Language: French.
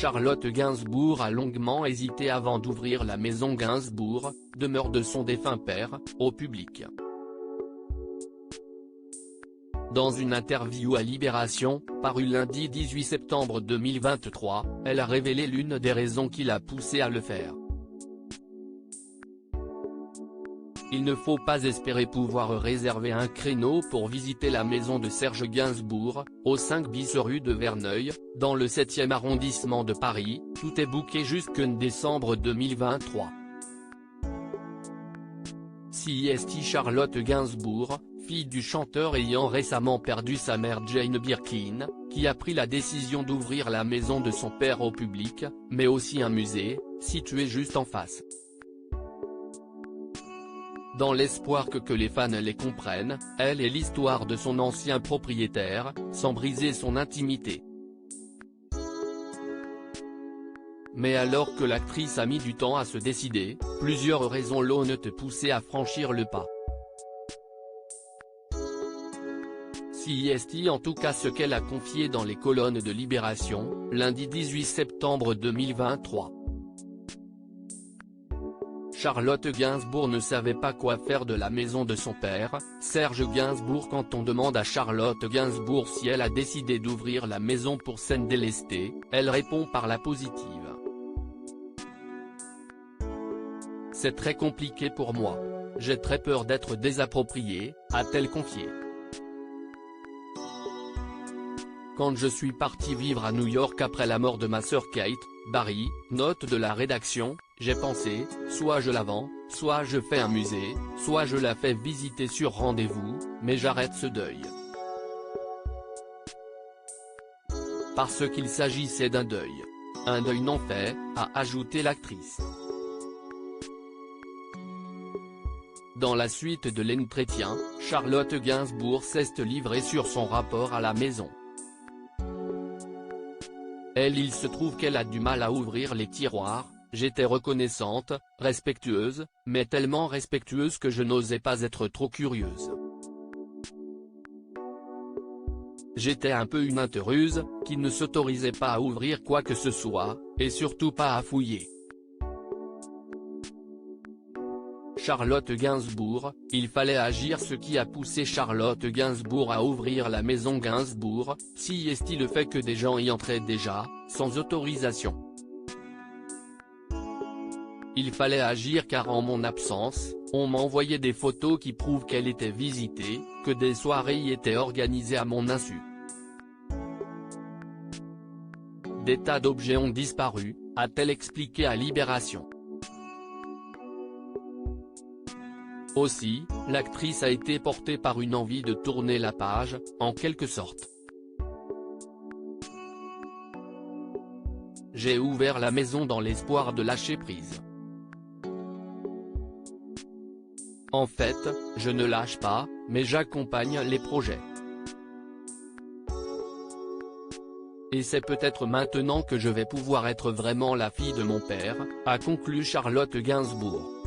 Charlotte Gainsbourg a longuement hésité avant d'ouvrir la maison Gainsbourg, demeure de son défunt père, au public. Dans une interview à Libération, parue lundi 18 septembre 2023, elle a révélé l'une des raisons qui l'a poussée à le faire. Il ne faut pas espérer pouvoir réserver un créneau pour visiter la maison de Serge Gainsbourg, au 5 bis rue de Verneuil, dans le 7e arrondissement de Paris, tout est booké jusqu'en décembre 2023. CIST Charlotte Gainsbourg, fille du chanteur ayant récemment perdu sa mère Jane Birkin, qui a pris la décision d'ouvrir la maison de son père au public, mais aussi un musée, situé juste en face. Dans l'espoir que les fans les comprennent, elle est l'histoire de son ancien propriétaire, sans briser son intimité. Mais alors que l'actrice a mis du temps à se décider, plusieurs raisons l'ont poussée à franchir le pas. CIST en tout cas ce qu'elle a confié dans les colonnes de Libération, lundi 18 septembre 2023. Charlotte Gainsbourg ne savait pas quoi faire de la maison de son père, Serge Gainsbourg. Quand on demande à Charlotte Gainsbourg si elle a décidé d'ouvrir la maison pour scène délestée, elle répond par la positive. C'est très compliqué pour moi. J'ai très peur d'être désappropriée, a-t-elle confié. Quand je suis partie vivre à New York après la mort de ma sœur Kate, Barry, note de la rédaction, j'ai pensé, soit je la vends, soit je fais un musée, soit je la fais visiter sur rendez-vous, mais j'arrête ce deuil. Parce qu'il s'agissait d'un deuil. Un deuil non fait, a ajouté l'actrice. Dans la suite de l'entretien, Charlotte Gainsbourg s'est livrée sur son rapport à la maison. Il se trouve qu'elle a du mal à ouvrir les tiroirs. J'étais reconnaissante, respectueuse, mais tellement respectueuse que je n'osais pas être trop curieuse. J'étais un peu une intruse, qui ne s'autorisait pas à ouvrir quoi que ce soit, et surtout pas à fouiller. Charlotte Gainsbourg, il fallait agir. Ce qui a poussé Charlotte Gainsbourg à ouvrir la maison Gainsbourg, si est-il le fait que des gens y entraient déjà, sans autorisation. Il fallait agir car en mon absence, on m'envoyait des photos qui prouvent qu'elle était visitée, que des soirées y étaient organisées à mon insu. Des tas d'objets ont disparu, a-t-elle expliqué à Libération. Aussi, l'actrice a été portée par une envie de tourner la page, en quelque sorte. J'ai ouvert la maison dans l'espoir de lâcher prise. En fait, je ne lâche pas, mais j'accompagne les projets. Et c'est peut-être maintenant que je vais pouvoir être vraiment la fille de mon père, a conclu Charlotte Gainsbourg.